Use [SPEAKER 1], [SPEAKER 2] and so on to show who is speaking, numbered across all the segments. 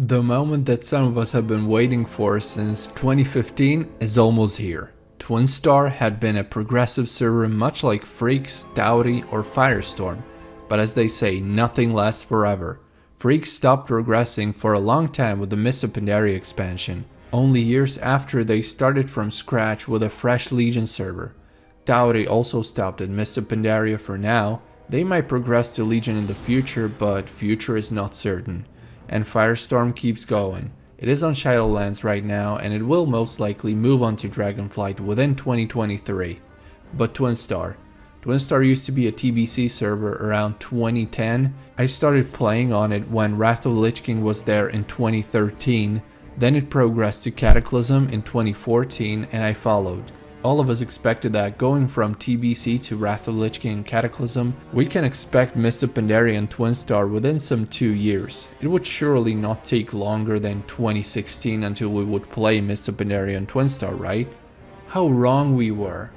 [SPEAKER 1] The moment that some of us have been waiting for since 2015 is almost here. Twinstar had been a progressive server much like Freaks, Dowdy, or Firestorm, but as they say, nothing lasts forever. Freaks stopped progressing for a long time with the Mists of Pandaria expansion, only years after they started from scratch with a fresh Legion server. Dowdy also stopped at Mists of Pandaria for now. They might progress to Legion in the future, but future is not certain. And Firestorm keeps going. It is on Shadowlands right now, and it will most likely move on to Dragonflight within 2023. But Twinstar used to be a TBC server around 2010. I started playing on it when Wrath of the Lich King was there in 2013. Then it progressed to Cataclysm in 2014, and I followed. All of us expected that going from TBC to Wrath of the Lich King and Cataclysm, we can expect Mists of Pandaria and Twinstar within some 2 years. It would surely not take longer than 2016 until we would play Mists of Pandaria and Twinstar, right? How wrong we were.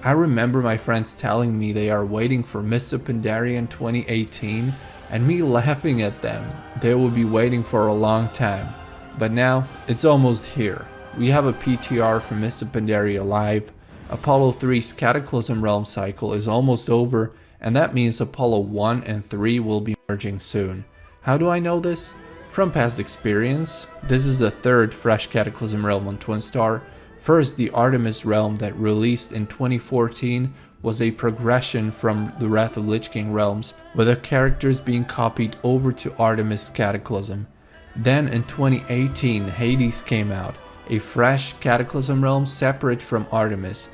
[SPEAKER 1] I remember my friends telling me they are waiting for Mists of Pandaria in 2018, and me laughing at them. They will be waiting for a long time. But now, it's almost here. We have a PTR from Mists of Pandaria live. Apollo 3's Cataclysm Realm cycle is almost over, and that means Apollo 1 and 3 will be merging soon. How do I know this? From past experience. This is the third fresh Cataclysm Realm on Twinstar. First, the Artemis Realm that released in 2014 was a progression from the Wrath of Lich King realms, with the characters being copied over to Artemis Cataclysm. Then in 2018, Hades came out, a fresh Cataclysm realm separate from Artemis.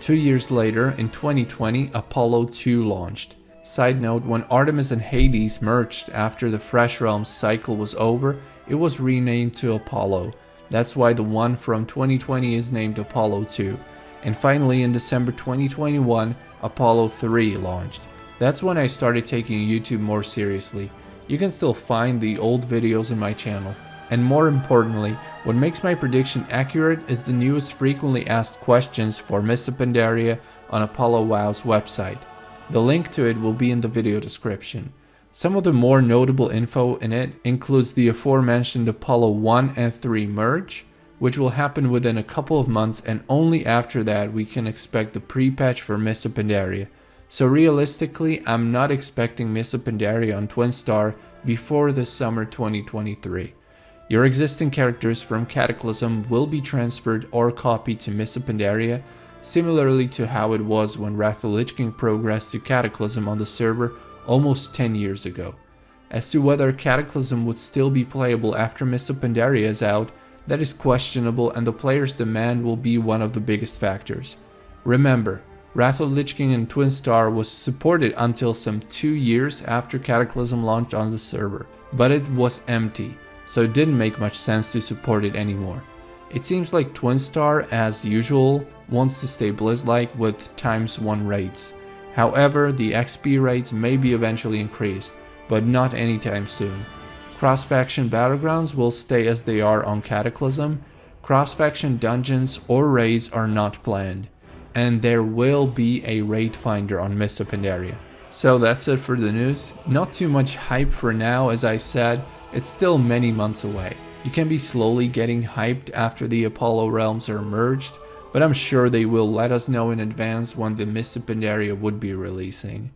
[SPEAKER 1] 2 years later, in 2020, Apollo 2 launched. Side note, when Artemis and Hades merged after the Fresh Realms cycle was over, it was renamed to Apollo. That's why the one from 2020 is named Apollo 2. And finally, in December 2021, Apollo 3 launched. That's when I started taking YouTube more seriously. You can still find the old videos in my channel. And more importantly, what makes my prediction accurate is the newest frequently asked questions for Mists of Pandaria on Apollo WoW's website. The link to it will be in the video description. Some of the more notable info in it includes the aforementioned Apollo 1 and 3 merge, which will happen within a couple of months, and only after that we can expect the pre-patch for Mists of Pandaria. So realistically, I'm not expecting Mists of Pandaria on Twinstar before the summer 2023. Your existing characters from Cataclysm will be transferred or copied to Mists of Pandaria, similarly to how it was when Wrath of the Lich King progressed to Cataclysm on the server almost 10 years ago. As to whether Cataclysm would still be playable after Mists of Pandaria is out, that is questionable, and the player's demand will be one of the biggest factors. Remember, Wrath of the Lich King and Twinstar was supported until some 2 years after Cataclysm launched on the server, but it was empty, so it didn't make much sense to support it anymore. It seems like Twinstar, as usual, wants to stay Blizz-like with ×1 raids. However, the XP rates may be eventually increased, but not anytime soon. Cross-faction battlegrounds will stay as they are on Cataclysm. Cross-faction dungeons or raids are not planned. And there will be a raid finder on Mists of Pandaria. So that's it for the news. Not too much hype for now, as I said. It's still many months away. You can be slowly getting hyped after the Apollo realms are merged, but I'm sure they will let us know in advance when the Mists of Pandaria would be releasing.